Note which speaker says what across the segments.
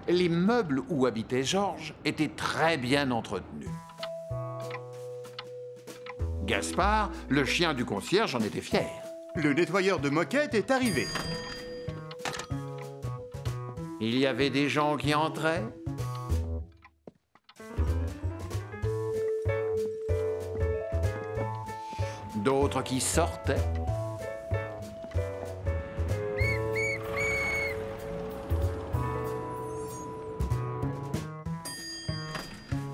Speaker 1: L'immeuble où habitait Georges était très bien entretenu. Gaspard, le chien du concierge, en était fier.
Speaker 2: Le nettoyeur de moquette est arrivé.
Speaker 1: Il y avait des gens qui entraient. D'autres qui sortaient.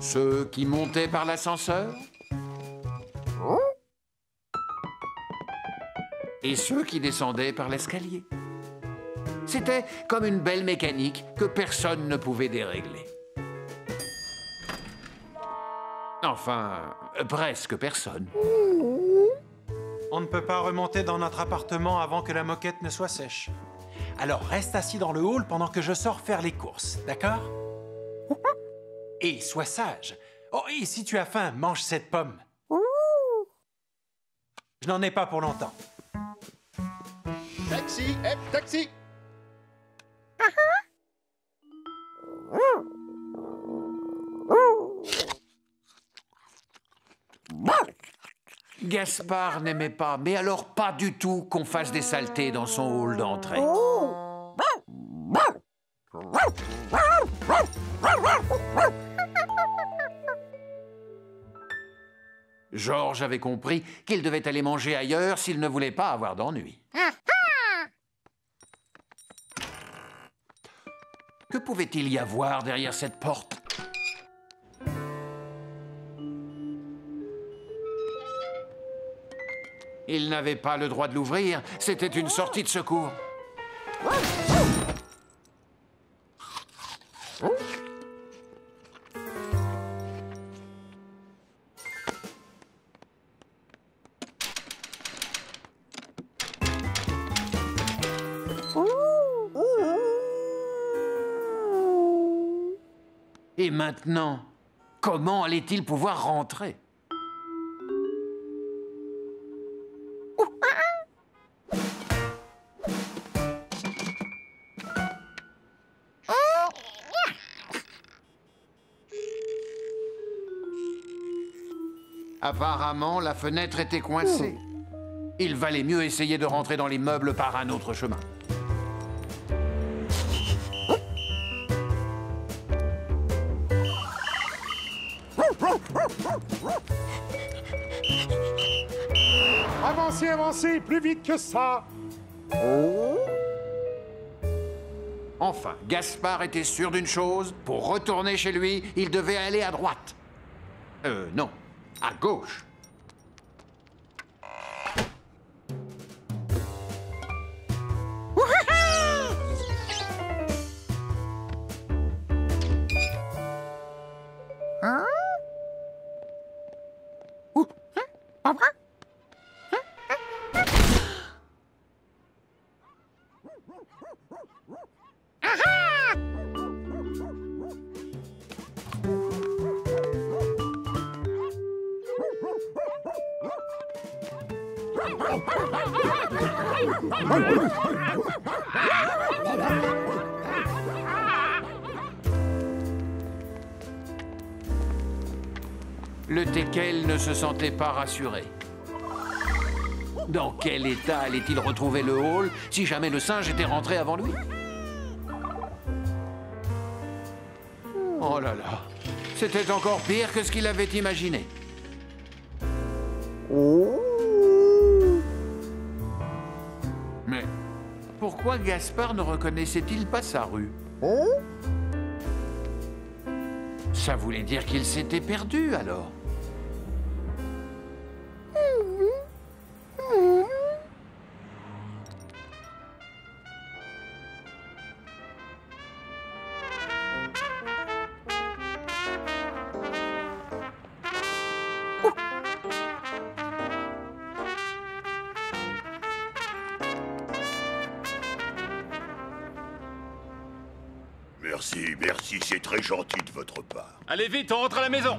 Speaker 1: Ceux qui montaient par l'ascenseur. Et ceux qui descendaient par l'escalier. C'était comme une belle mécanique que personne ne pouvait dérégler. Enfin, presque personne.
Speaker 3: On ne peut pas remonter dans notre appartement avant que la moquette ne soit sèche. Alors reste assis dans le hall pendant que je sors faire les courses, d'accord? Et sois sage. Oh, et si tu as faim, mange cette pomme. Je n'en ai pas pour longtemps.
Speaker 2: Taxi, taxi!
Speaker 1: Gaspard n'aimait pas, mais alors pas du tout, qu'on fasse des saletés dans son hall d'entrée. Georges avait compris qu'il devait aller manger ailleurs s'il ne voulait pas avoir d'ennui. Que pouvait-il y avoir derrière cette porte? Il n'avait pas le droit de l'ouvrir, c'était une sortie de secours. Et maintenant, comment allait-il pouvoir rentrer? Apparemment, la fenêtre était coincée. Il valait mieux essayer de rentrer dans l'immeuble par un autre chemin.
Speaker 4: Avancez, avancez, plus vite que ça!
Speaker 1: Enfin, Gaspard était sûr d'une chose. Pour retourner chez lui, il devait aller à droite. Non, à gauche. Le teckel ne se sentait pas rassuré. Dans quel état allait-il retrouver le hall si jamais le singe était rentré avant lui? Oh là là, c'était encore pire que ce qu'il avait imaginé. Mais pourquoi Gaspard ne reconnaissait-il pas sa rue? Ça voulait dire qu'il s'était perdu, alors.
Speaker 5: Merci, merci, c'est très gentil de votre part.
Speaker 6: Allez vite, on rentre à la maison.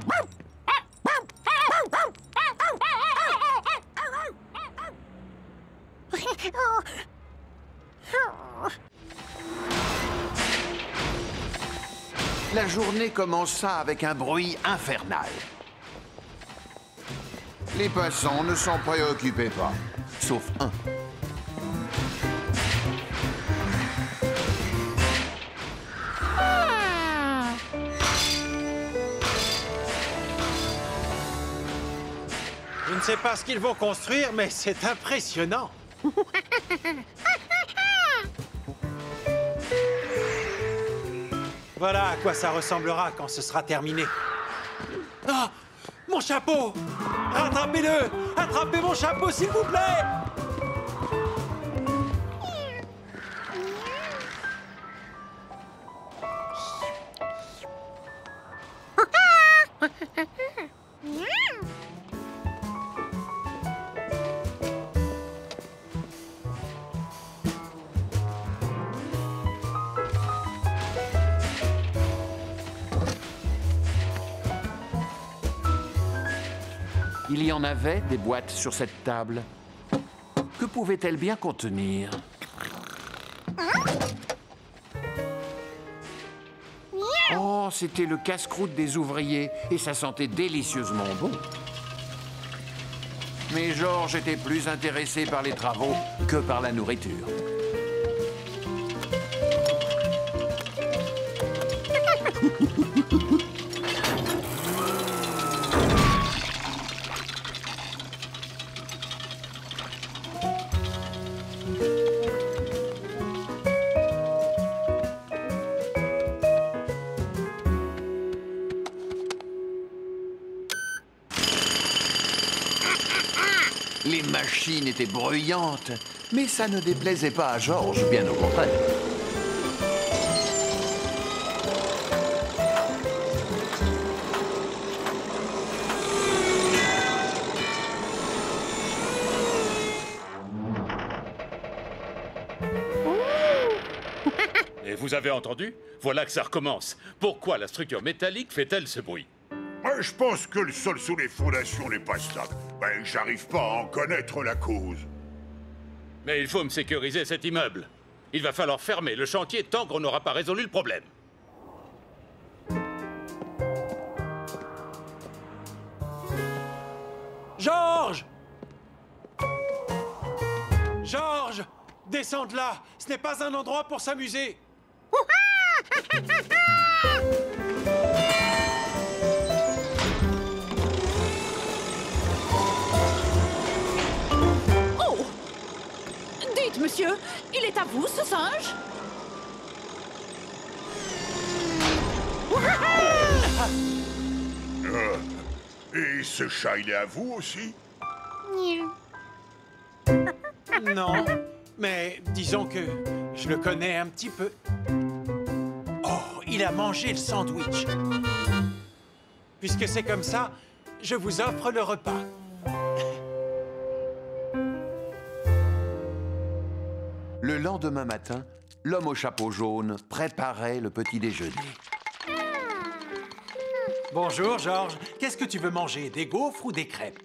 Speaker 1: La journée commença avec un bruit infernal. Les passants ne s'en préoccupaient pas, sauf un.
Speaker 3: Je ne sais pas ce qu'ils vont construire, mais c'est impressionnant. Voilà à quoi ça ressemblera quand ce sera terminé. Ah! Mon chapeau! Rattrapez-le! Attrapez mon chapeau, s'il vous plaît!
Speaker 1: Il y en avait des boîtes sur cette table. Que pouvaient-elles bien contenir? Oh, c'était le casse-croûte des ouvriers et ça sentait délicieusement bon. Mais Georges était plus intéressé par les travaux que par la nourriture. Les machines étaient bruyantes, mais ça ne déplaisait pas à Georges, bien au contraire.
Speaker 5: Et vous avez entendu? Voilà que ça recommence. Pourquoi la structure métallique fait-elle ce bruit?
Speaker 6: Je pense que le sol sous les fondations n'est pas stable. J'arrive pas à en connaître la cause.
Speaker 5: Mais il faut me sécuriser cet immeuble. Il va falloir fermer le chantier tant qu'on n'aura pas résolu le problème.
Speaker 3: Georges! Georges! Descends de là! Ce n'est pas un endroit pour s'amuser!
Speaker 7: Oh! Dites, monsieur, il est à vous, ce singe?
Speaker 6: Et ce chat, il est à vous aussi?
Speaker 3: Non, mais disons que je le connais un petit peu. Oh, il a mangé le sandwich. Puisque c'est comme ça, je vous offre le repas.
Speaker 1: Le lendemain matin, l'homme au chapeau jaune préparait le petit déjeuner.
Speaker 3: Bonjour, Georges. Qu'est-ce que tu veux manger, des gaufres ou des crêpes?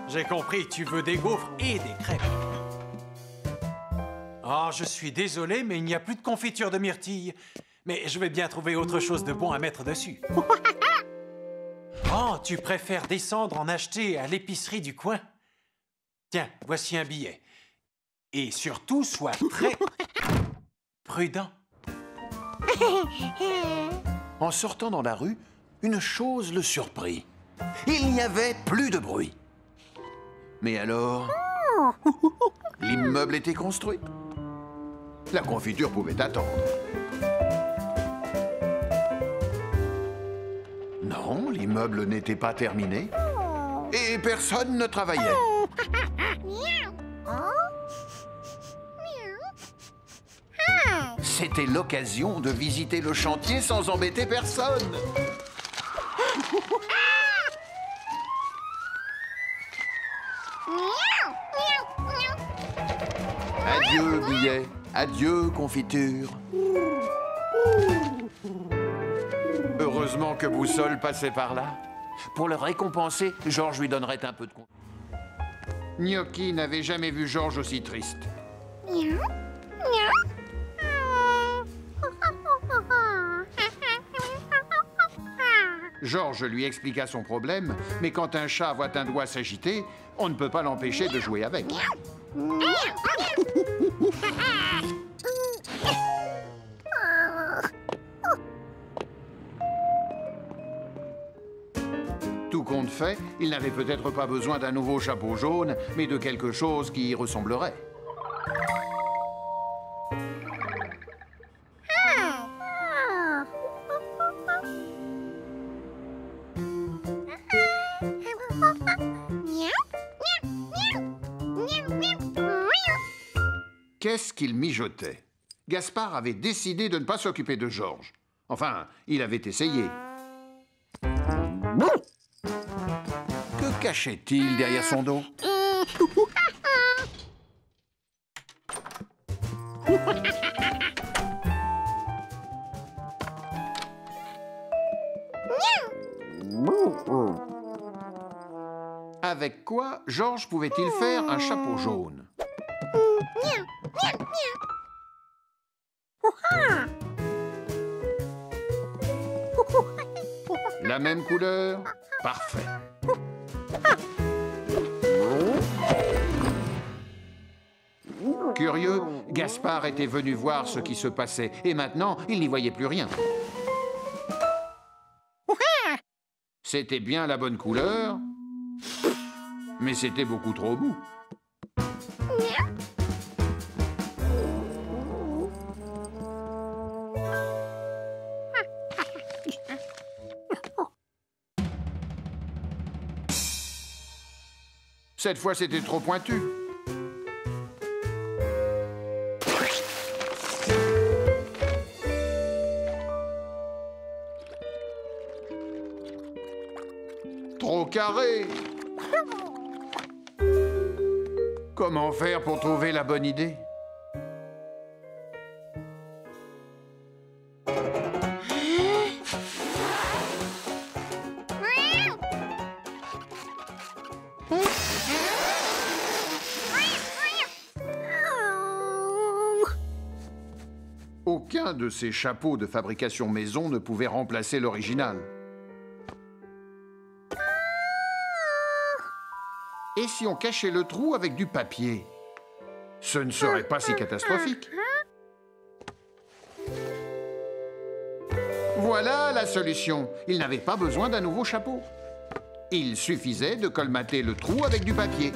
Speaker 3: J'ai compris, tu veux des gaufres et des crêpes. Oh, je suis désolé, mais il n'y a plus de confiture de myrtille. Mais je vais bien trouver autre chose de bon à mettre dessus. Oh, tu préfères descendre en acheter à l'épicerie du coin? Tiens, voici un billet. Et surtout, sois très prudent.
Speaker 1: En sortant dans la rue, une chose le surprit. Il n'y avait plus de bruit. Mais alors, l'immeuble était construit. La confiture pouvait attendre. Non, l'immeuble n'était pas terminé. Et personne ne travaillait. C'était l'occasion de visiter le chantier sans embêter personne. Adieu, billet. Adieu, confiture. Heureusement que Boussole passait par là. Pour le récompenser, Georges lui donnerait un peu de confiture. Gnocchi n'avait jamais vu Georges aussi triste. Georges lui expliqua son problème, mais quand un chat voit un doigt s'agiter, on ne peut pas l'empêcher de jouer avec. Tout compte fait, il n'avait peut-être pas besoin d'un nouveau chapeau jaune, mais de quelque chose qui y ressemblerait. Qu'est-ce qu'il mijotait? Gaspard avait décidé de ne pas s'occuper de Georges. Enfin, il avait essayé. Que cachait-il derrière son dos? Avec quoi Georges pouvait-il faire un chapeau jaune? La même couleur? Parfait. Curieux, Gaspard était venu voir ce qui se passait, et maintenant, il n'y voyait plus rien. C'était bien la bonne couleur, mais c'était beaucoup trop mou. Cette fois, c'était trop pointu. Trop carré. Comment faire pour trouver la bonne idée? Aucun de ces chapeaux de fabrication maison ne pouvait remplacer l'original. Et si on cachait le trou avec du papier? Ce ne serait pas si catastrophique. Voilà la solution. Il n'avait pas besoin d'un nouveau chapeau. Il suffisait de colmater le trou avec du papier.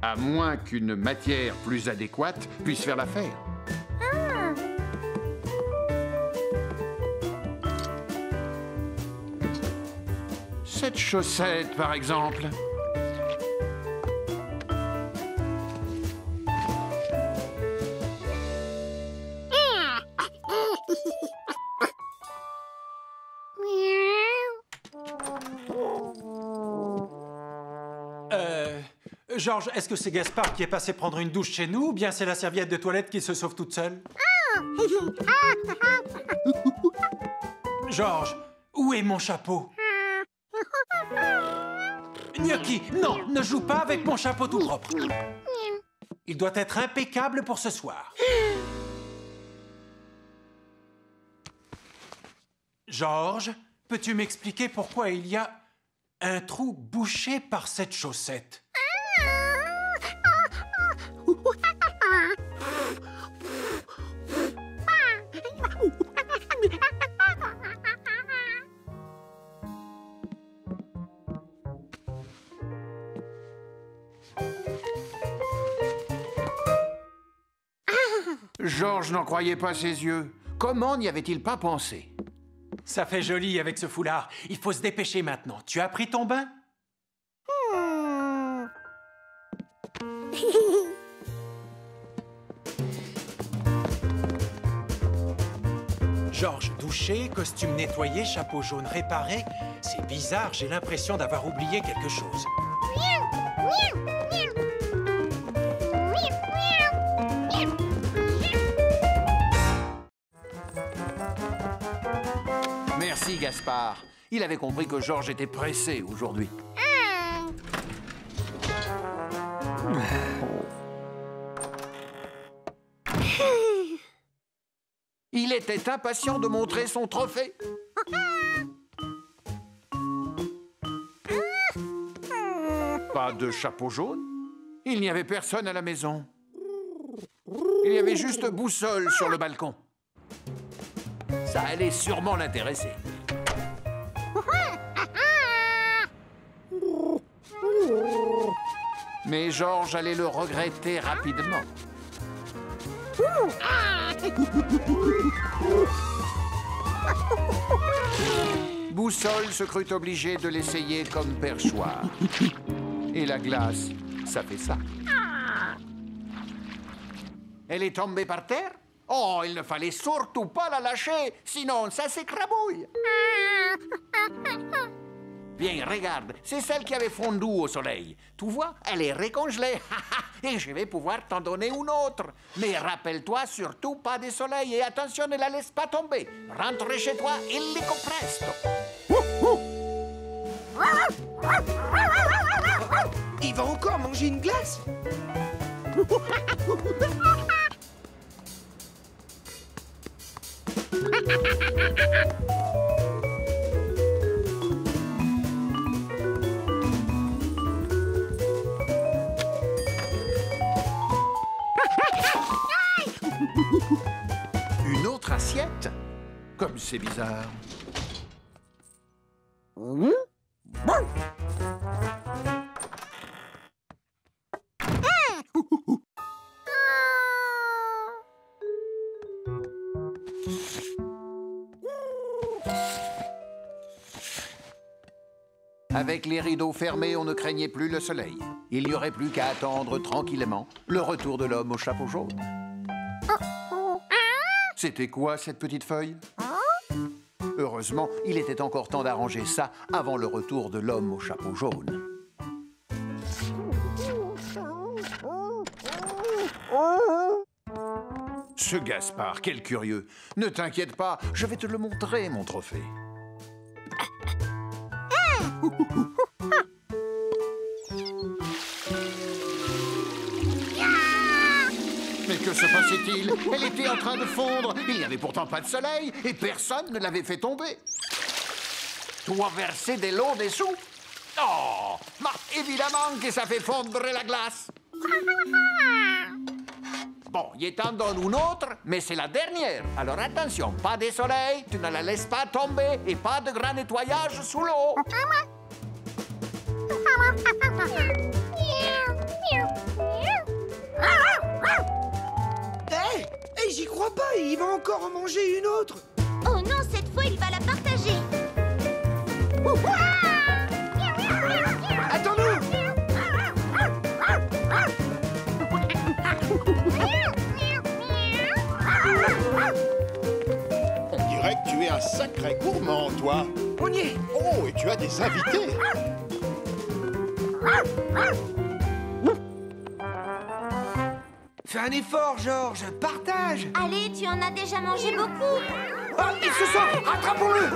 Speaker 1: À moins qu'une matière plus adéquate puisse faire l'affaire. Cette chaussette, par exemple.
Speaker 3: Georges, est-ce que c'est Gaspard qui est passé prendre une douche chez nous, ou bien c'est la serviette de toilette qui se sauve toute seule? Georges, où est mon chapeau? Gnocchi, non, ne joue pas avec mon chapeau tout propre. Il doit être impeccable pour ce soir. Georges, peux-tu m'expliquer pourquoi il y a un trou bouché par cette chaussette?
Speaker 1: Georges n'en croyait pas ses yeux. Comment n'y avait-il pas pensé?
Speaker 3: Ça fait joli avec ce foulard. Il faut se dépêcher maintenant. Tu as pris ton bain? Georges douché, costume nettoyé, chapeau jaune réparé. C'est bizarre, j'ai l'impression d'avoir oublié quelque chose.
Speaker 1: Merci, Gaspard. Il avait compris que Georges était pressé aujourd'hui. Il était impatient de montrer son trophée. Pas de chapeau jaune. Il n'y avait personne à la maison. Il y avait juste Boussole sur le balcon. Ça allait sûrement l'intéresser. Mais Georges allait le regretter rapidement. Boussole se crut obligé de l'essayer comme perchoir. Et la glace, ça fait ça. Elle est tombée par terre? Oh, il ne fallait surtout pas la lâcher, sinon ça s'écrabouille. Viens, regarde, c'est celle qui avait fondu au soleil. Tu vois, elle est récongelée. Et je vais pouvoir t'en donner une autre. Mais rappelle-toi surtout pas des soleils et attention, ne la laisse pas tomber. Rentre chez toi illico presto.
Speaker 8: Il va encore manger une glace?
Speaker 1: Une autre assiette? Comme c'est bizarre. Avec les rideaux fermés, on ne craignait plus le soleil. Il n'y aurait plus qu'à attendre tranquillement le retour de l'homme au chapeau jaune. C'était quoi, cette petite feuille? Heureusement, il était encore temps d'arranger ça avant le retour de l'homme au chapeau jaune. Ce Gaspard, quel curieux! Ne t'inquiète pas, je vais te le montrer, mon trophée. Mais que se passait-il? Elle était en train de fondre. Il n'y avait pourtant pas de soleil et personne ne l'avait fait tomber. Tu as versé de l'eau dessous? Oh, bah, évidemment que ça fait fondre la glace. Bon, il t'en donne une autre, mais c'est la dernière. Alors attention, pas de soleil, tu ne la laisses pas tomber et pas de grand nettoyage sous l'eau.
Speaker 8: Hey, j'y crois pas, il va encore en manger une autre.
Speaker 9: Oh non, cette fois, il va la partager.
Speaker 8: Attends-nous!
Speaker 2: On dirait que tu es un sacré gourmand, toi.
Speaker 8: On y est.
Speaker 2: Oh, et tu as des invités.
Speaker 8: Fais un effort, Georges, partage.
Speaker 9: Allez, tu en as déjà mangé beaucoup.
Speaker 8: Oh, il se sort, rattrapons-le.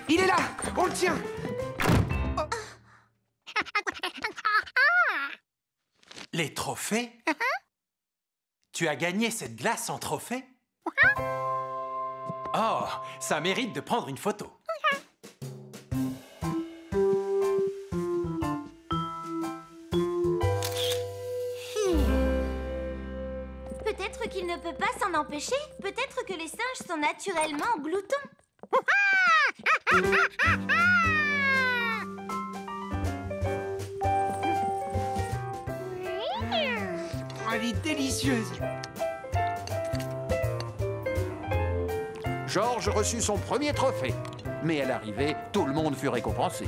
Speaker 8: Il est là, on le tient.
Speaker 3: Les trophées? Tu as gagné cette glace en trophée? Oh, ça mérite de prendre une photo.
Speaker 9: Peut-être qu'il ne peut pas s'en empêcher. Peut-être que les singes sont naturellement gloutons.
Speaker 8: Oh, elle est délicieuse.
Speaker 1: Georges reçut son premier trophée. Mais à l'arrivée, tout le monde fut récompensé.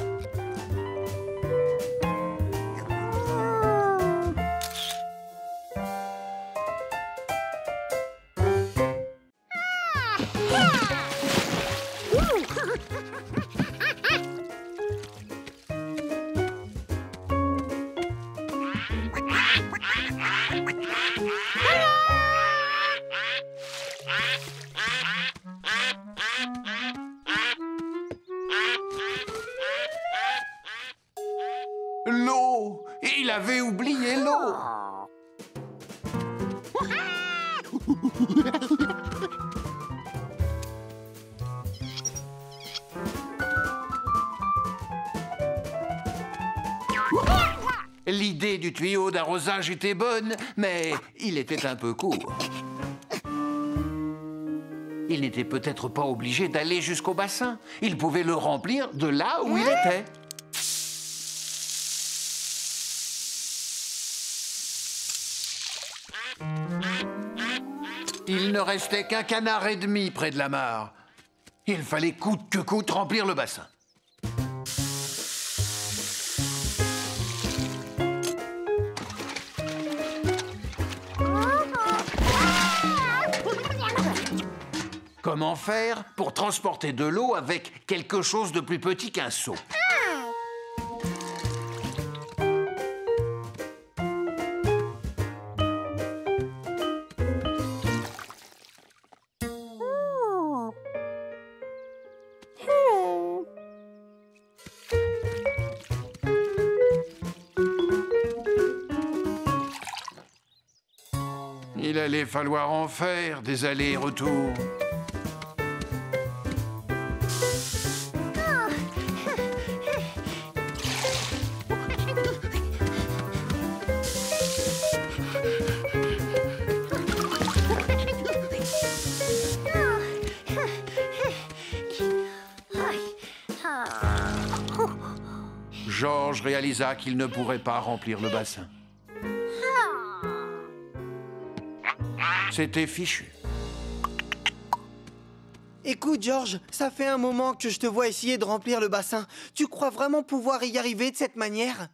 Speaker 1: avait oublié l'eau. L'idée du tuyau d'arrosage était bonne, mais il était un peu court. Il n'était peut-être pas obligé d'aller jusqu'au bassin. Il pouvait le remplir de là où il était. Il ne restait qu'un canard et demi près de la mare. Il fallait coûte que coûte remplir le bassin. Comment faire pour transporter de l'eau avec quelque chose de plus petit qu'un seau? Il allait falloir en faire des allers et retours. Georges réalisa qu'il ne pourrait pas remplir le bassin. C'était fichu.
Speaker 8: Écoute, Georges, ça fait un moment que je te vois essayer de remplir le bassin. Tu crois vraiment pouvoir y arriver de cette manière?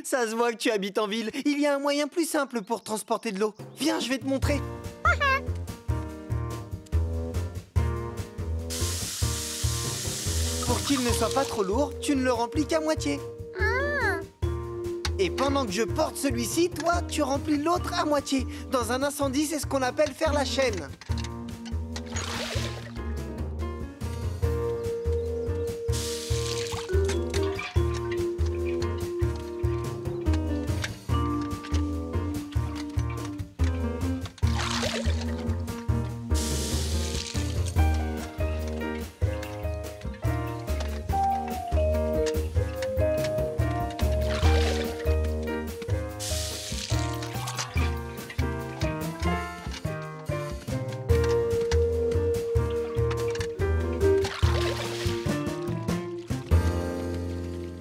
Speaker 8: Ça se voit que tu habites en ville. Il y a un moyen plus simple pour transporter de l'eau. Viens, je vais te montrer. Pour qu'il ne soit pas trop lourd, tu ne le remplis qu'à moitié. Et pendant que je porte celui-ci, toi, tu remplis l'autre à moitié. Dans un incendie, c'est ce qu'on appelle faire la chaîne.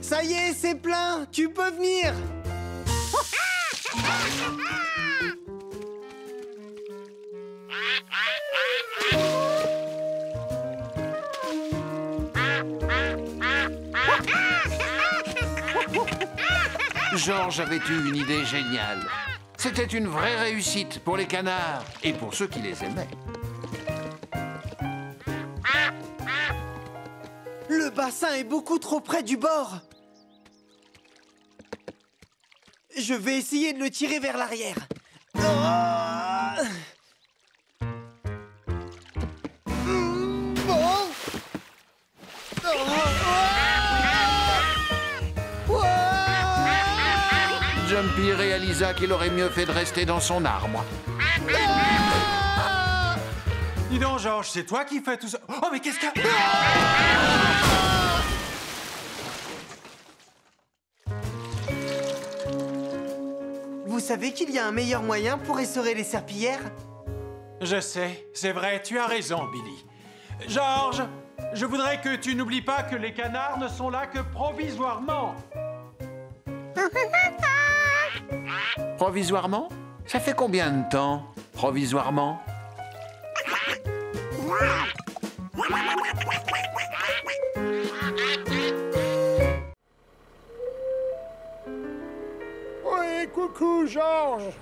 Speaker 8: Ça y est, c'est plein. Tu peux venir.
Speaker 1: Georges avait eu une idée géniale. C'était une vraie réussite pour les canards et pour ceux qui les aimaient.
Speaker 8: Le bassin est beaucoup trop près du bord. Je vais essayer de le tirer vers l'arrière.
Speaker 1: Jumpy réalisa qu'il aurait mieux fait de rester dans son arbre.
Speaker 3: Dis donc, Georges, c'est toi qui fais tout ça. Oh, mais qu'est-ce que...
Speaker 8: Vous savez qu'il y a un meilleur moyen pour essorer les serpillières?
Speaker 3: Je sais, c'est vrai, tu as raison, Billy. Georges, je voudrais que tu n'oublies pas que les canards ne sont là que provisoirement.
Speaker 1: Provisoirement? Ça fait combien de temps, provisoirement?
Speaker 4: Oui, coucou, Georges.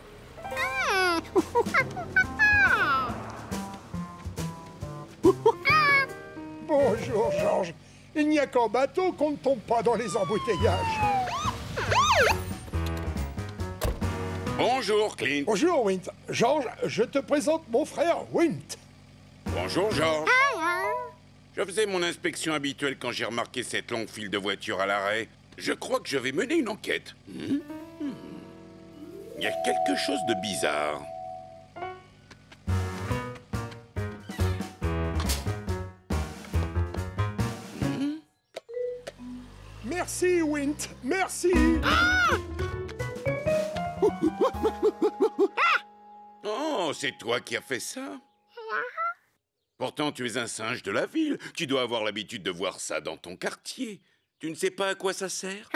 Speaker 4: Bonjour, Georges. Il n'y a qu'en bateau qu'on ne tombe pas dans les embouteillages.
Speaker 6: Bonjour, Clint.
Speaker 4: Bonjour, Wint. Georges, je te présente mon frère, Wint.
Speaker 6: Bonjour, Georges. Je faisais mon inspection habituelle quand j'ai remarqué cette longue file de voitures à l'arrêt.
Speaker 10: Je crois que je vais mener une enquête. Il y a quelque chose de bizarre.
Speaker 4: Merci, Wint. Merci.
Speaker 10: Oh, c'est toi qui as fait ça? Pourtant, tu es un singe de la ville. Tu dois avoir l'habitude de voir ça dans ton quartier. Tu ne sais pas à quoi ça sert?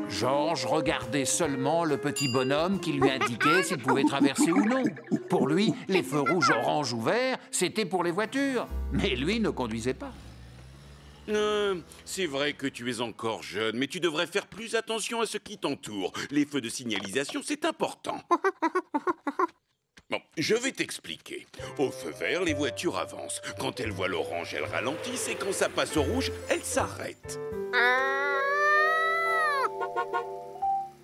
Speaker 1: Georges regardait seulement le petit bonhomme qui lui indiquait s'il pouvait traverser ou non. Pour lui, les feux rouges, orange ou vert, c'était pour les voitures. Mais lui ne conduisait pas.
Speaker 10: C'est vrai que tu es encore jeune, mais tu devrais faire plus attention à ce qui t'entoure. Les feux de signalisation, c'est important. Bon, je vais t'expliquer. Au feu vert, les voitures avancent. Quand elles voient l'orange, elles ralentissent et quand ça passe au rouge, elles s'arrêtent.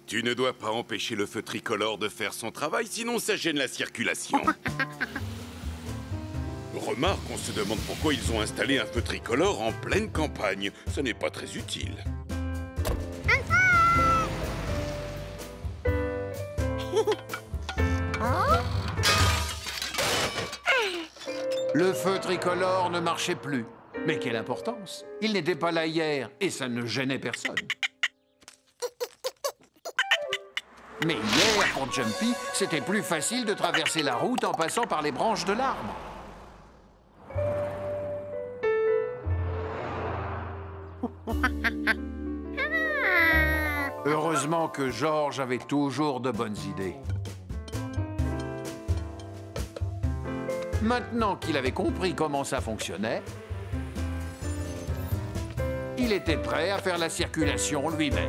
Speaker 10: Tu ne dois pas empêcher le feu tricolore de faire son travail, sinon ça gêne la circulation. Remarque, on se demande pourquoi ils ont installé un feu tricolore en pleine campagne. Ce n'est pas très utile.
Speaker 1: Le feu tricolore ne marchait plus. Mais quelle importance! Il n'était pas là hier et ça ne gênait personne. Mais hier, pour Jumpy, c'était plus facile de traverser la route en passant par les branches de l'arbre. Heureusement que Georges avait toujours de bonnes idées. Maintenant qu'il avait compris comment ça fonctionnait, il était prêt à faire la circulation lui-même.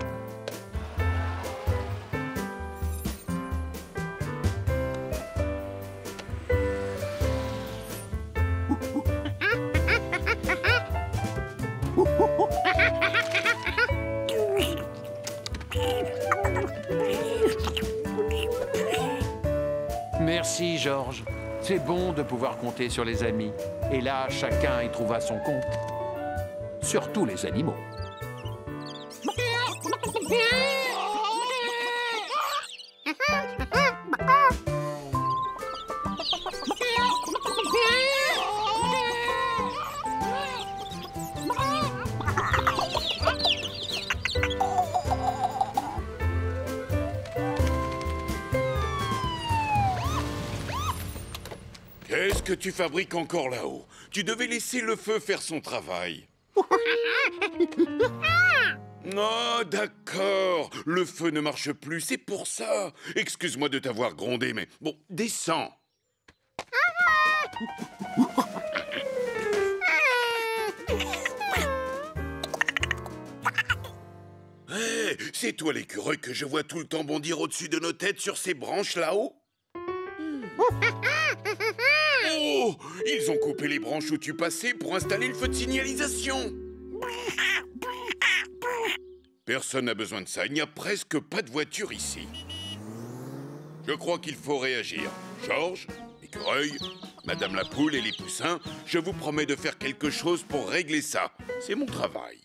Speaker 1: Merci, Georges. C'est bon de pouvoir compter sur les amis. Et là, chacun y trouva son compte. Surtout les animaux.
Speaker 10: Qu'est-ce que tu fabriques encore là-haut? Tu devais laisser le feu faire son travail. Oh, d'accord. Le feu ne marche plus, c'est pour ça. Excuse-moi de t'avoir grondé, mais bon, descends. Hey, c'est toi l'écureuil que je vois tout le temps bondir au-dessus de nos têtes sur ces branches là-haut? Oh! Ils ont coupé les branches où tu passais pour installer le feu de signalisation. Personne n'a besoin de ça. Il n'y a presque pas de voiture ici. Je crois qu'il faut réagir. Georges, l'écureuil, Madame la poule et les poussins, je vous promets de faire quelque chose pour régler ça. C'est mon travail.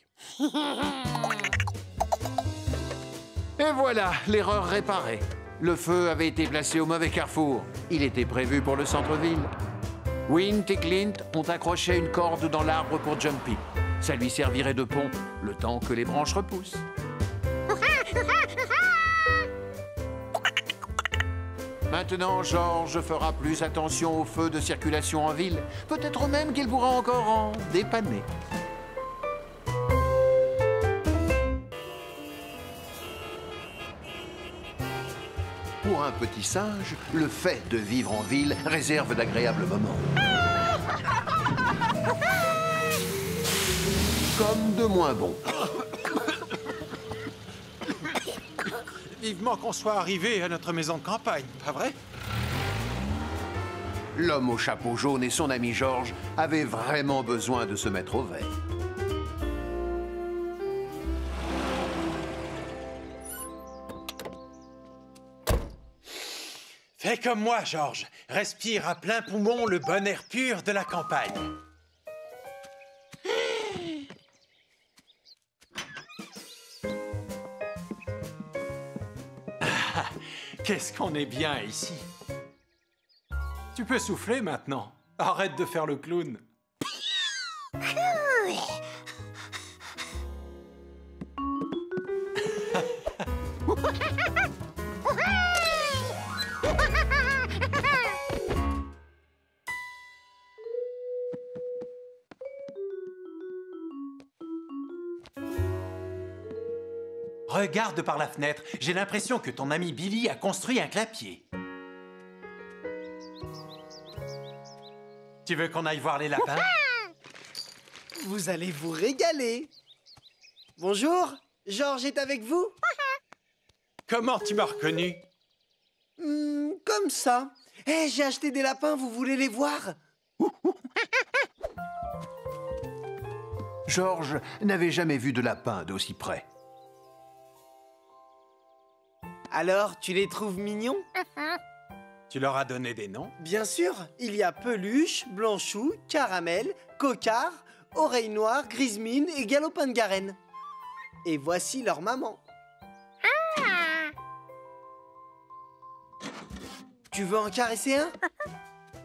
Speaker 1: Et voilà, l'erreur réparée. Le feu avait été placé au mauvais carrefour. Il était prévu pour le centre-ville. Wint et Clint ont accroché une corde dans l'arbre pour Jumpy. Ça lui servirait de pont, le temps que les branches repoussent. Maintenant, Georges fera plus attention aux feux de circulation en ville. Peut-être même qu'il pourra encore en dépanner. Pour un petit singe, le fait de vivre en ville réserve d'agréables moments. Comme de moins bons.
Speaker 3: Vivement qu'on soit arrivé à notre maison de campagne, pas vrai?
Speaker 1: L'homme au chapeau jaune et son ami Georges avaient vraiment besoin de se mettre au vert.
Speaker 3: Fais comme moi, Georges. Respire à plein poumon le bon air pur de la campagne. Qu'est-ce qu'on est bien ici. Tu peux souffler maintenant. Arrête de faire le clown. Regarde par la fenêtre. J'ai l'impression que ton ami Billy a construit un clapier. Tu veux qu'on aille voir les lapins?
Speaker 8: Vous allez vous régaler. Bonjour, Georges est avec vous?
Speaker 3: Comment tu m'as reconnu?
Speaker 8: Comme ça. Hé, j'ai acheté des lapins, vous voulez les voir?
Speaker 1: Georges n'avait jamais vu de lapin d'aussi près.
Speaker 8: Alors, tu les trouves mignons?
Speaker 3: Tu leur as donné des noms?
Speaker 8: Bien sûr, il y a Peluche, Blanchou, Caramel, Cocard, Oreille Noire, Grismine et Galopin de Garenne. Et voici leur maman. Tu veux en caresser un?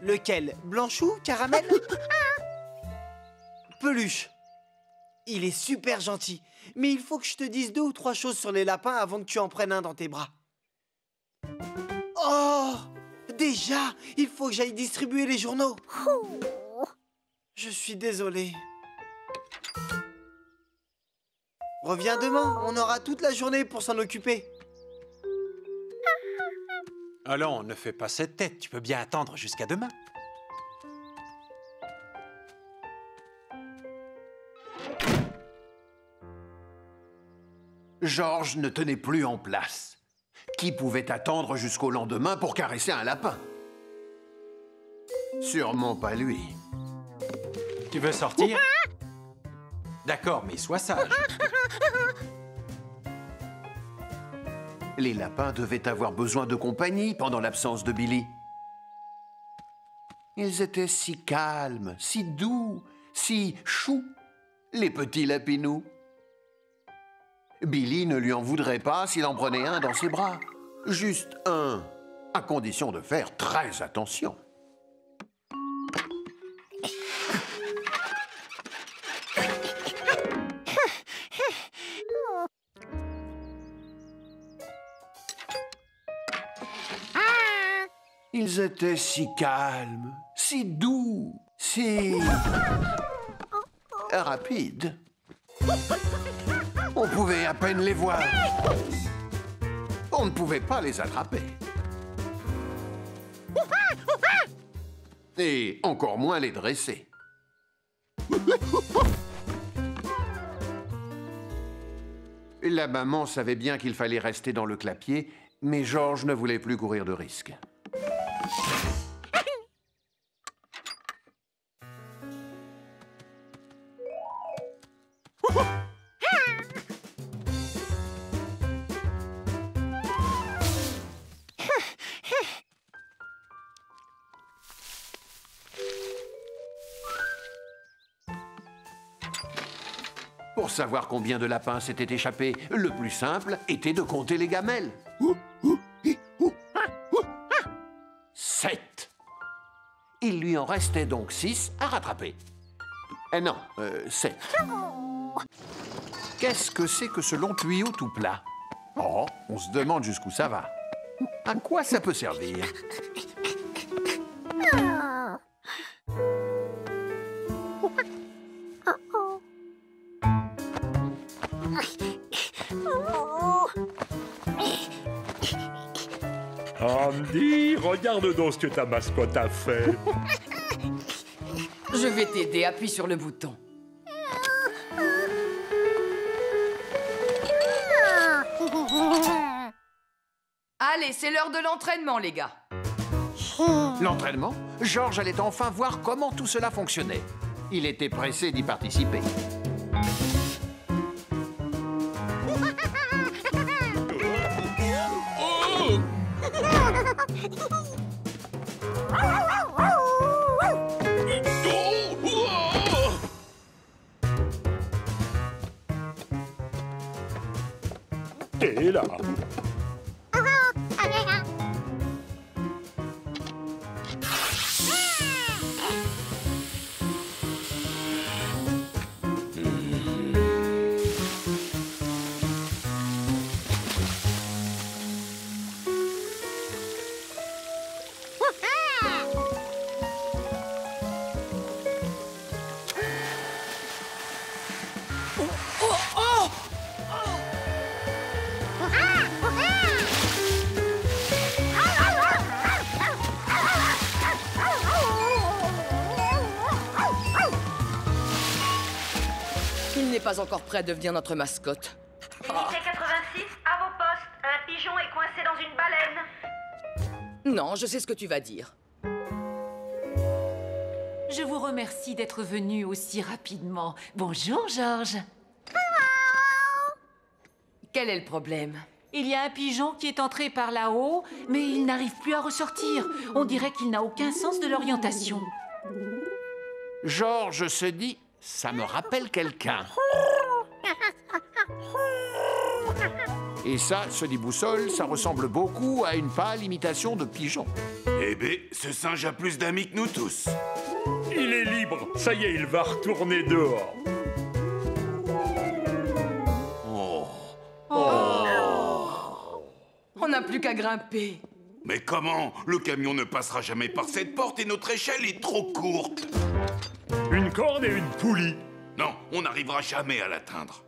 Speaker 8: Lequel? Blanchou, Caramel? Peluche. Il est super gentil, mais il faut que je te dise 2 ou 3 choses sur les lapins avant que tu en prennes un dans tes bras. Oh! Déjà, il faut que j'aille distribuer les journaux. Je suis désolé. Reviens demain, on aura toute la journée pour s'en occuper.
Speaker 3: Allons, ne fais pas cette tête. Tu peux bien attendre jusqu'à demain.
Speaker 1: Georges ne tenait plus en place. Qui pouvait attendre jusqu'au lendemain pour caresser un lapin? Sûrement pas lui.
Speaker 3: Tu veux sortir? D'accord, mais sois sage.
Speaker 1: Les lapins devaient avoir besoin de compagnie pendant l'absence de Billy. Ils étaient si calmes, si doux, si choux, les petits lapinous. Billy ne lui en voudrait pas s'il en prenait un dans ses bras. Juste un, à condition de faire très attention. Ils étaient si calmes, si doux, si rapides. On pouvait à peine les voir. On ne pouvait pas les attraper. Et encore moins les dresser. La maman savait bien qu'il fallait rester dans le clapier, mais Georges ne voulait plus courir de risques. Pour savoir combien de lapins s'étaient échappés, le plus simple était de compter les gamelles. 7. Il lui en restait donc 6 à rattraper. Non, 7. Qu'est-ce que c'est que ce long tuyau tout plat? Oh, on se demande jusqu'où ça va. À quoi ça peut servir?
Speaker 11: Andy, regarde donc ce que ta mascotte a fait.
Speaker 7: Je vais t'aider, appuie sur le bouton. Allez, c'est l'heure de l'entraînement, les gars.
Speaker 1: L'entraînement? Georges allait enfin voir comment tout cela fonctionnait. Il était pressé d'y participer.
Speaker 11: Et là.
Speaker 12: pas encore prêt à devenir notre mascotte.
Speaker 13: Unité 86, à vos postes. Un pigeon est coincé dans une baleine.
Speaker 12: Non, je sais ce que tu vas dire.
Speaker 14: Je vous remercie d'être venu aussi rapidement. Bonjour, Georges.
Speaker 12: Quel est le problème?
Speaker 14: Il y a un pigeon qui est entré par là-haut, mais il n'arrive plus à ressortir. On dirait qu'il n'a aucun sens de l'orientation.
Speaker 1: Georges se dit, ça me rappelle quelqu'un. Et ça, se dit Boussole, ça ressemble beaucoup à une pâle imitation de pigeon.
Speaker 10: Eh ben, ce singe a plus d'amis que nous tous.
Speaker 11: Il est libre. Ça y est, il va retourner dehors.
Speaker 12: On n'a plus qu'à grimper.
Speaker 10: Mais comment? Le camion ne passera jamais par cette porte et notre échelle est trop courte.
Speaker 11: Une corde et une poulie.
Speaker 10: Non, on n'arrivera jamais à l'atteindre.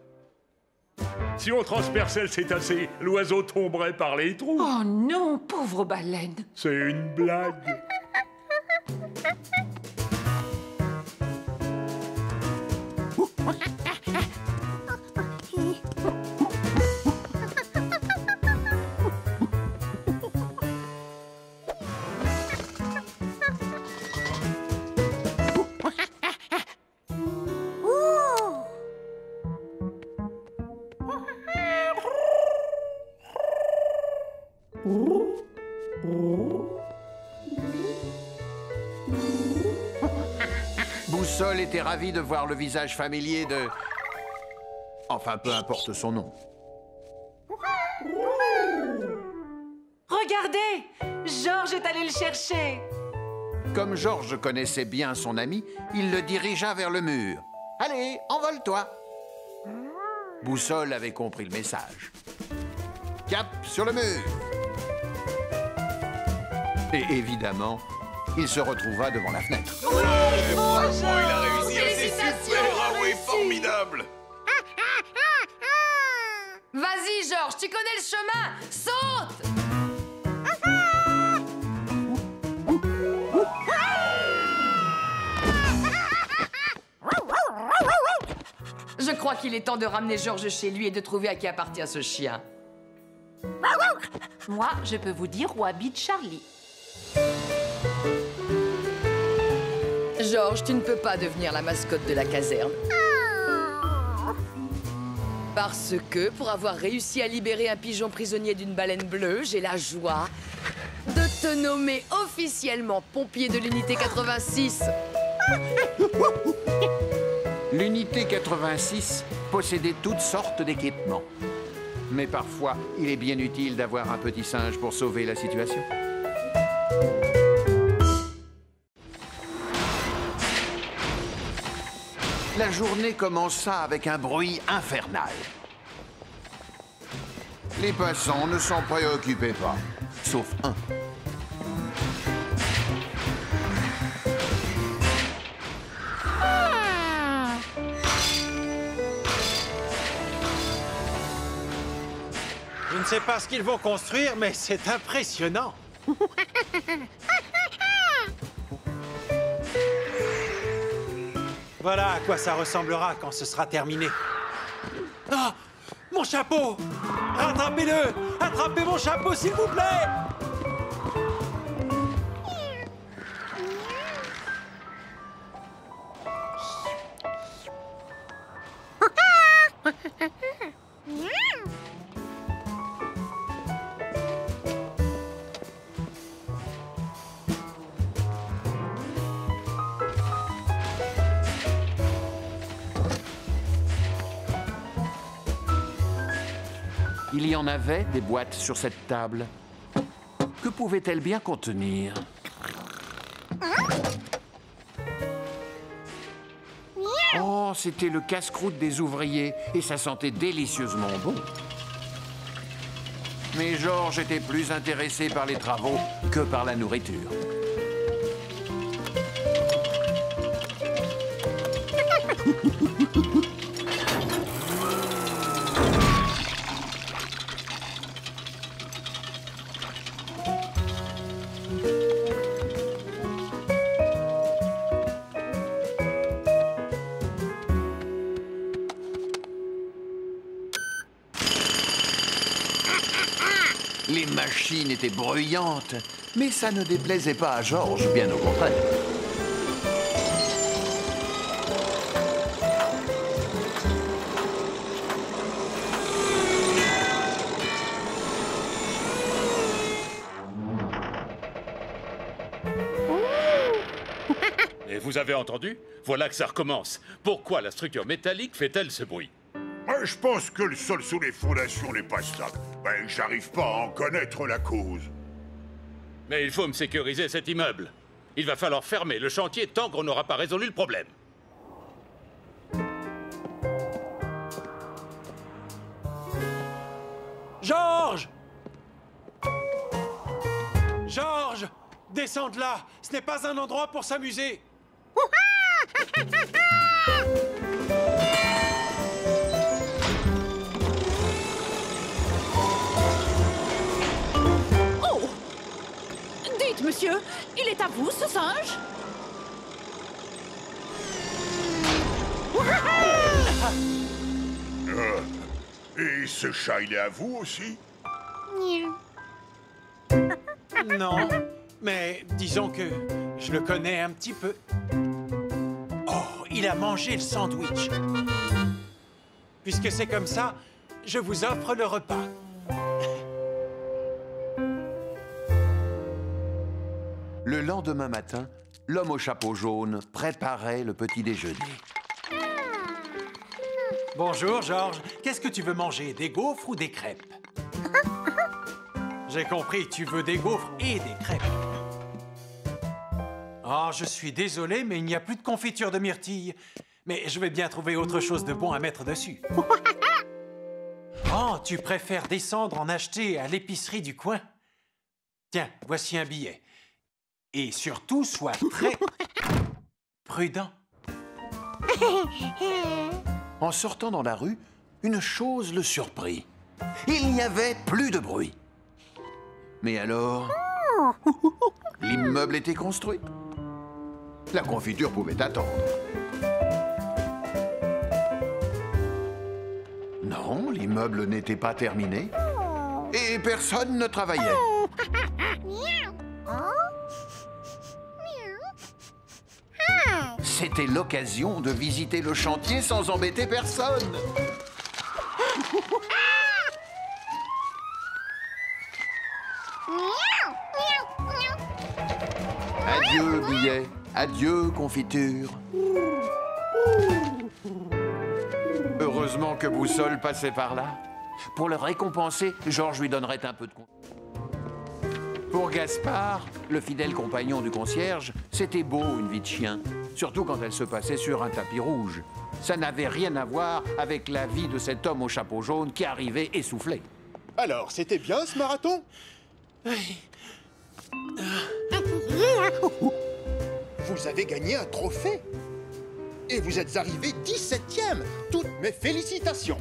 Speaker 11: Si on transperçait le cétacé, l'oiseau tomberait par les trous.
Speaker 14: Oh non, pauvre baleine.
Speaker 11: C'est une blague.
Speaker 1: Boussole était ravi de voir le visage familier de... Enfin, peu importe son nom.
Speaker 14: Regardez! Georges est allé le chercher.
Speaker 1: Comme Georges connaissait bien son ami, il le dirigea vers le mur. « Allez, envole-toi !» Boussole avait compris le message. Cap sur le mur. Et évidemment, il se retrouva devant la fenêtre.
Speaker 10: Ouais, bravo, il a réussi, c'est super, bravo, formidable.
Speaker 12: Vas-y, Georges, tu connais le chemin. Saute! Je crois qu'il est temps de ramener Georges chez lui et de trouver à qui appartient ce chien.
Speaker 14: Moi, je peux vous dire où habite Charlie.
Speaker 12: Georges, tu ne peux pas devenir la mascotte de la caserne. Parce que, pour avoir réussi à libérer un pigeon prisonnier d'une baleine bleue, j'ai la joie de te nommer officiellement pompier de l'unité 86.
Speaker 1: L'unité 86 possédait toutes sortes d'équipements. Mais parfois, il est bien utile d'avoir un petit singe pour sauver la situation. La journée commença avec un bruit infernal. Les passants ne s'en préoccupaient pas, sauf un.
Speaker 3: Je ne sais pas ce qu'ils vont construire, mais c'est impressionnant. Voilà à quoi ça ressemblera quand ce sera terminé. Ah! Mon chapeau! Rattrapez-le! Attrapez mon chapeau, s'il vous plaît!
Speaker 1: Il y en avait des boîtes sur cette table. Que pouvaient-elles bien contenir? Oh, c'était le casse-croûte des ouvriers et ça sentait délicieusement bon. Mais Georges était plus intéressé par les travaux que par la nourriture. machine était bruyante, mais ça ne déplaisait pas à Georges, bien au contraire.
Speaker 5: Et vous avez entendu? Voilà que ça recommence. Pourquoi la structure métallique fait-elle ce bruit?
Speaker 6: Je pense que le sol sous les fondations n'est pas stable. J'arrive pas à en connaître la cause.
Speaker 5: Mais il faut me sécuriser cet immeuble. Il va falloir fermer le chantier tant qu'on n'aura pas résolu le problème.
Speaker 3: Georges! Georges! Descends de là! Ce n'est pas un endroit pour s'amuser!
Speaker 7: Oh! Dites, monsieur, il est à vous, ce singe?
Speaker 6: Et ce chat, il est à vous aussi?
Speaker 3: Non, mais disons que je le connais un petit peu. Oh, il a mangé le sandwich. Puisque c'est comme ça, je vous offre le repas.
Speaker 1: Le lendemain matin, l'homme au chapeau jaune préparait le petit déjeuner.
Speaker 3: Bonjour, Georges. Qu'est-ce que tu veux manger, des gaufres ou des crêpes? J'ai compris, tu veux des gaufres et des crêpes. Oh, je suis désolé, mais il n'y a plus de confiture de myrtille. Mais je vais bien trouver autre chose de bon à mettre dessus. Oh, tu préfères descendre en acheter à l'épicerie du coin? Tiens, voici un billet. Et surtout, sois très prudent.
Speaker 1: En sortant dans la rue, une chose le surprit. Il n'y avait plus de bruit. Mais alors, l'immeuble était construit. La confiture pouvait attendre. Non, l'immeuble n'était pas terminé. Et personne ne travaillait. C'était l'occasion de visiter le chantier sans embêter personne. Adieu, billet. Adieu, confiture. Heureusement que Boussole passait par là. Pour le récompenser, Georges lui donnerait un peu de confiture. Pour Gaspard, le fidèle compagnon du concierge, c'était beau une vie de chien. Surtout quand elle se passait sur un tapis rouge. Ça n'avait rien à voir avec la vie de cet homme au chapeau jaune qui arrivait essoufflé.
Speaker 2: Alors, c'était bien ce marathon? Vous avez gagné un trophée. Et vous êtes arrivé 17e. Toutes mes félicitations.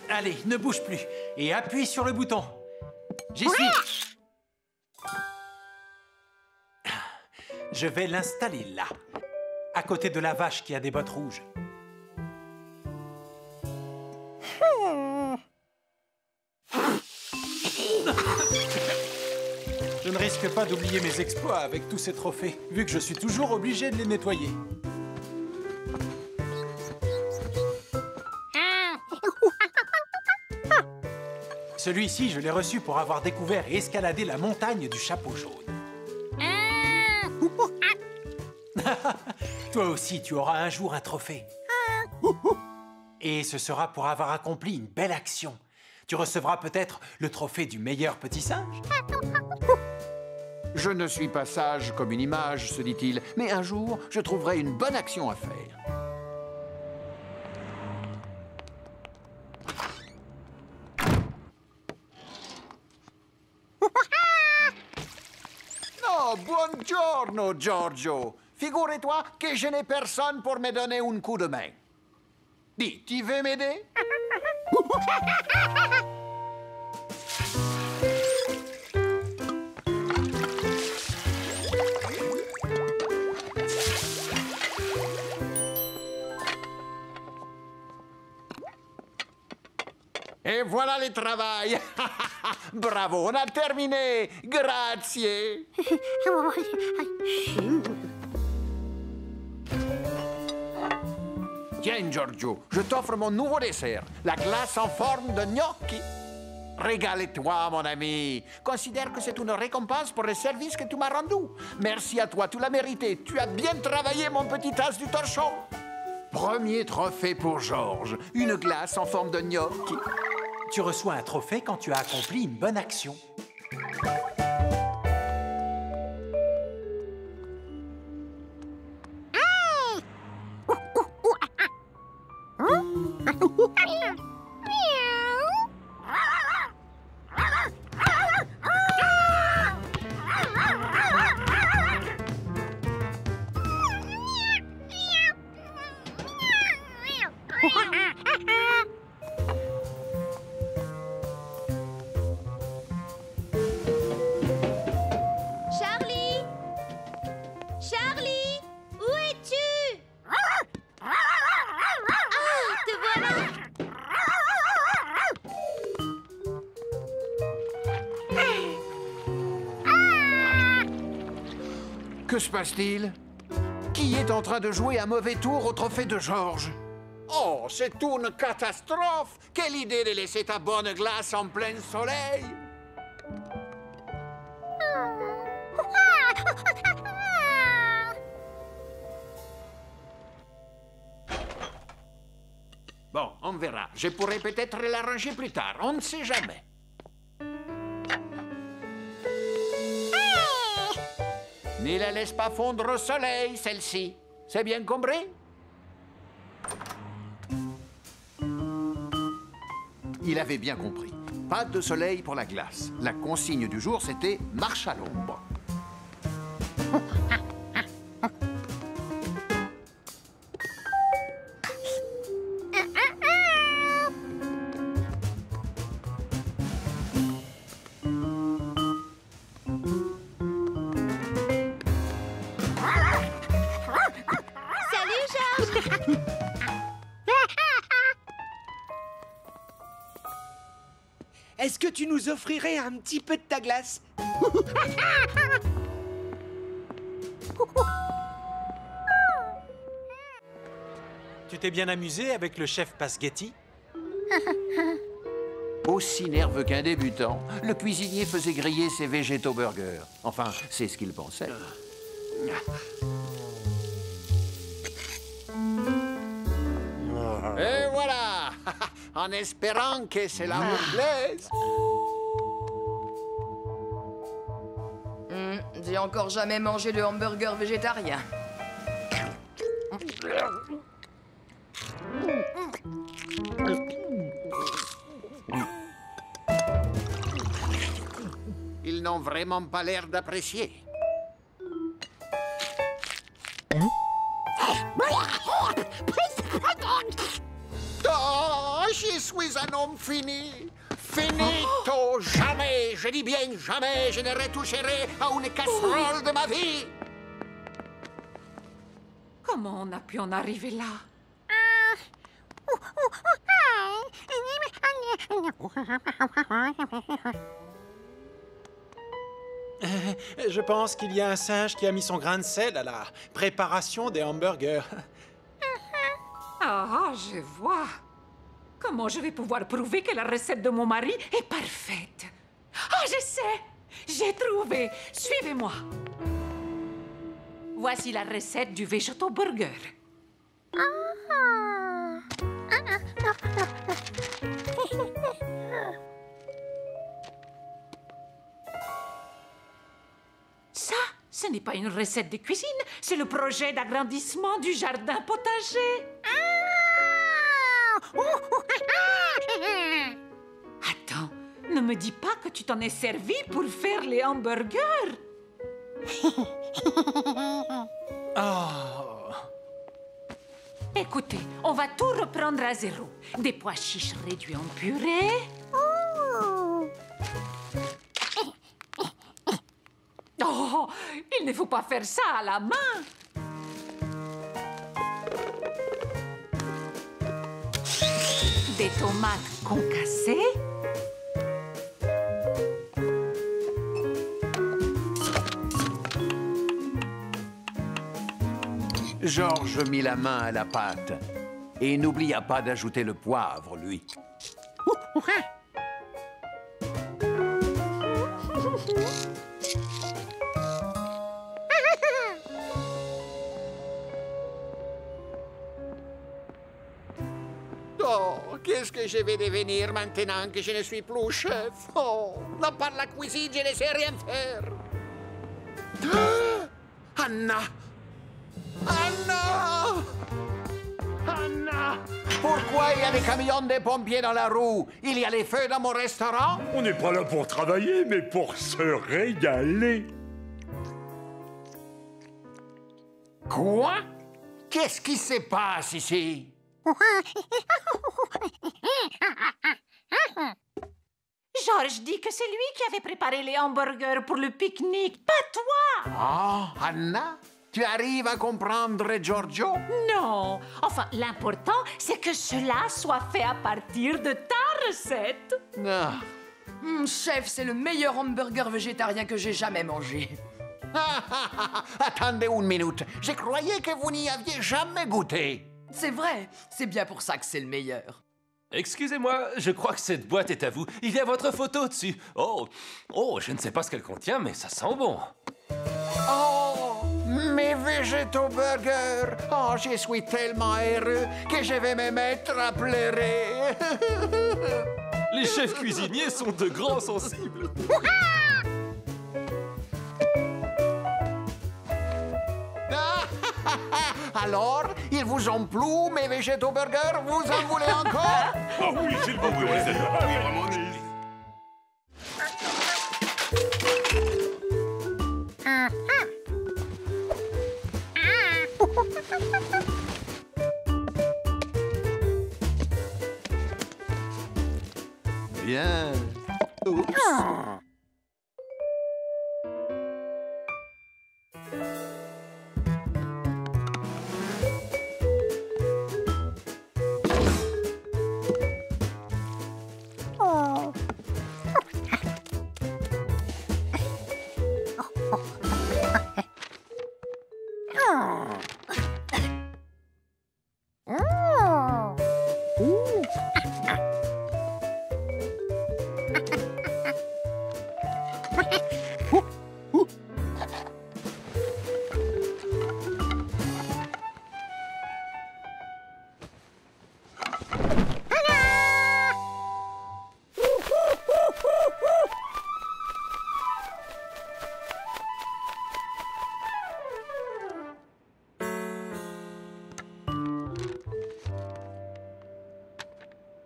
Speaker 3: Allez, ne bouge plus et appuie sur le bouton. J'y suis. Je vais l'installer là, à côté de la vache qui a des bottes rouges. Je ne risque pas d'oublier mes exploits avec tous ces trophées, vu que je suis toujours obligé de les nettoyer. Celui-ci, je l'ai reçu pour avoir découvert et escaladé la montagne du chapeau jaune. Toi aussi, tu auras un jour un trophée. Et ce sera pour avoir accompli une belle action. Tu recevras peut-être le trophée du meilleur petit singe.
Speaker 1: Je ne suis pas sage comme une image, se dit-il, mais un jour, je trouverai une bonne action à faire. Oh, buongiorno, Giorgio. Figure-toi que je n'ai personne pour me donner un coup de main. Dis, tu veux m'aider? Et voilà le travail. Bravo, on a terminé. Grazie. Tiens, Giorgio, je t'offre mon nouveau dessert, la glace en forme de gnocchi. Régale-toi, mon ami. Considère que c'est une récompense pour le service que tu m'as rendu. Merci à toi, tu l'as mérité. Tu as bien travaillé, mon petit as du torchon. Premier trophée pour Georges, une glace en forme de gnocchi.
Speaker 3: Tu reçois un trophée quand tu as accompli une bonne action.
Speaker 9: Charlie! Charlie! Où es-tu? Ah, te voilà!
Speaker 1: Que se passe-t-il? Qui est en train de jouer un mauvais tour au trophée de Georges? Oh, c'est une catastrophe! Quelle idée de laisser ta bonne glace en plein soleil! Bon, on verra. Je pourrais peut-être l'arranger plus tard. On ne sait jamais. Ne la laisse pas fondre au soleil, celle-ci. C'est bien compris? Il avait bien compris. Pas de soleil pour la glace. La consigne du jour, c'était marche à l'ombre.
Speaker 8: Est-ce que tu nous offrirais un petit peu de ta glace?
Speaker 3: Tu t'es bien amusé avec le chef Pasghetti?
Speaker 1: Aussi nerveux qu'un débutant, le cuisinier faisait griller ses végétaux burgers. Enfin, c'est ce qu'il pensait. Et voilà! En espérant que cela vous plaise.
Speaker 12: J'ai encore jamais mangé de hamburger végétarien.
Speaker 1: Ils n'ont vraiment pas l'air d'apprécier. Oh, je suis un homme fini. Finito, jamais, je dis bien jamais, je ne retoucherai à une casserole de ma vie.
Speaker 14: Comment on a pu en arriver là?
Speaker 3: Je pense qu'il y a un singe qui a mis son grain de sel à la préparation des hamburgers.
Speaker 14: Ah, je vois. Comment je vais pouvoir prouver que la recette de mon mari est parfaite? Ah, je sais! J'ai trouvé! Suivez-moi. Voici la recette du végétal burger. Ça, ce n'est pas une recette de cuisine, c'est le projet d'agrandissement du jardin potager. Attends, ne me dis pas que tu t'en es servi pour faire les hamburgers.
Speaker 3: Oh.
Speaker 14: Écoutez, on va tout reprendre à zéro. Des pois chiches réduits en purée. Oh, il ne faut pas faire ça à la main. Des tomates concassées.
Speaker 1: Georges mit la main à la pâte et n'oublia pas d'ajouter le poivre, lui.
Speaker 15: Oh, qu'est-ce que je vais devenir maintenant que je ne suis plus chef? Oh, là par la cuisine, je ne sais rien faire. Ah, Anna! Anna!
Speaker 1: Anna! Pourquoi il y a des camions de pompiers dans la roue? Il y a les feux dans mon restaurant?
Speaker 11: On n'est pas là pour travailler, mais pour se régaler.
Speaker 1: Quoi? Qu'est-ce qui se passe ici?
Speaker 14: Georges dit que c'est lui qui avait préparé les hamburgers pour le pique-nique, pas toi!
Speaker 1: Oh, Anna? Tu arrives à comprendre Giorgio?
Speaker 14: Non! Enfin, l'important, c'est que cela soit fait à partir de ta recette.
Speaker 1: Ah.
Speaker 12: Chef, c'est le meilleur hamburger végétarien que j'ai jamais mangé.
Speaker 1: Attendez une minute. Je croyais que vous n'y aviez jamais goûté.
Speaker 12: C'est vrai, c'est bien pour ça que c'est le meilleur.
Speaker 16: Excusez-moi, je crois que cette boîte est à vous. Il y a votre photo dessus. Oh, je ne sais pas ce qu'elle contient, mais ça sent bon.
Speaker 1: Oh, mes végétaux burgers. Oh, je suis tellement heureux que je vais me mettre à pleurer.
Speaker 16: Les chefs cuisiniers sont de grands sensibles.
Speaker 1: Alors, ils vous ont plu, mes végétaux burgers? Vous en voulez encore?
Speaker 11: Ah oui, s'il vous plaît.
Speaker 10: Ah oui, vraiment.
Speaker 1: Bien. Oups.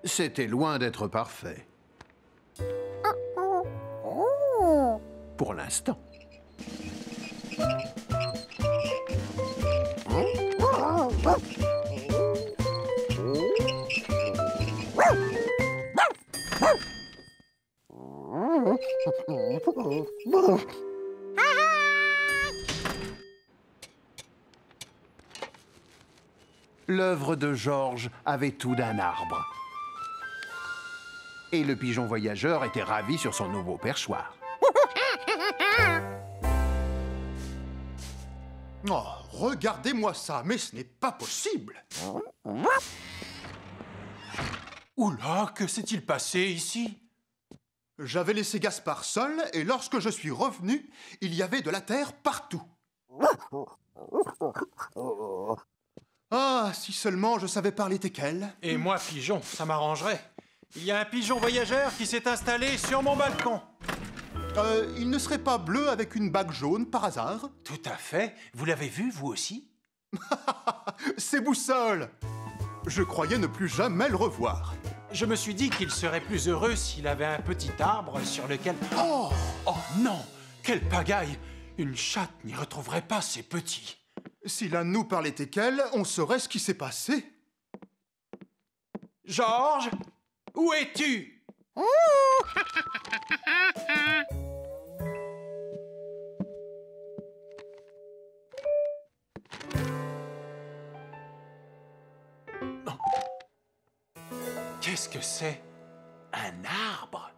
Speaker 1: C'était loin d'être parfait. Pour l'instant. L'œuvre de Georges avait tout d'un arbre. Et le pigeon voyageur était ravi sur son nouveau perchoir.
Speaker 2: Oh, regardez-moi ça, mais ce n'est pas possible.
Speaker 3: Oula, que s'est-il passé ici?
Speaker 2: J'avais laissé Gaspard seul, et lorsque je suis revenu, il y avait de la terre partout. Ah, si seulement je savais parler teckel.
Speaker 3: Et moi, pigeon, ça m'arrangerait. Il y a un pigeon voyageur qui s'est installé sur mon balcon.
Speaker 2: Il ne serait pas bleu avec une bague jaune, par hasard?
Speaker 3: Tout à fait. Vous l'avez vu, vous aussi?
Speaker 2: C'est Boussole! Je croyais ne plus jamais le revoir.
Speaker 3: Je me suis dit qu'il serait plus heureux s'il avait un petit arbre sur lequel...
Speaker 2: Oh!
Speaker 3: Oh non! Quelle pagaille! Une chatte n'y retrouverait pas ses petits.
Speaker 2: Si l'un de nous parlait teckel, on saurait ce qui s'est passé.
Speaker 3: Georges, où es-tu? Qu'est-ce que c'est? Un arbre?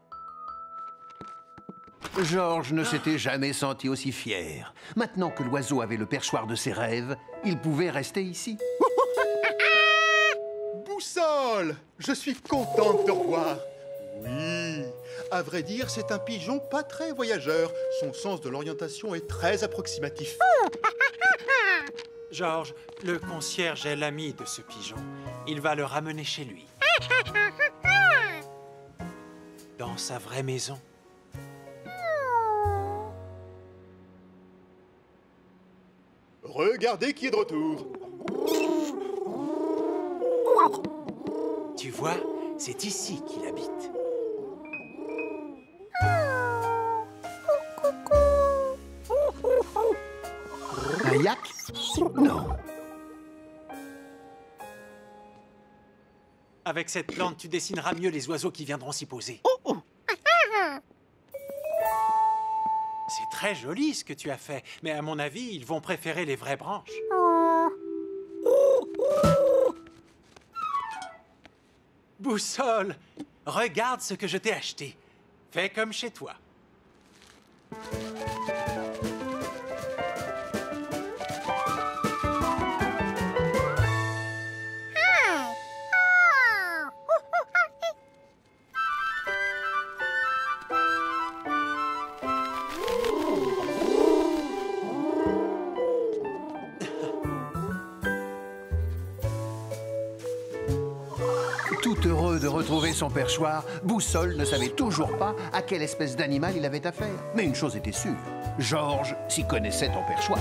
Speaker 1: Georges ne s'était jamais senti aussi fier. Maintenant que l'oiseau avait le perchoir de ses rêves, il pouvait rester ici.
Speaker 2: Boussole, je suis content de te revoir. Oui, à vrai dire, c'est un pigeon pas très voyageur. Son sens de l'orientation est très approximatif.
Speaker 3: Georges, le concierge est l'ami de ce pigeon. Il va le ramener chez lui. Dans sa vraie maison.
Speaker 2: Regardez qui est de retour.
Speaker 3: Tu vois, c'est ici qu'il habite.
Speaker 1: Un yak? Non.
Speaker 3: Avec cette plante, tu dessineras mieux les oiseaux qui viendront s'y poser. C'est très joli ce que tu as fait, mais à mon avis, ils vont préférer les vraies branches. Boussole, regarde ce que je t'ai acheté. Fais comme chez toi.
Speaker 1: Tout heureux de retrouver son perchoir, Boussole ne savait toujours pas à quelle espèce d'animal il avait affaire. Mais une chose était sûre, Georges s'y connaissait en perchoir.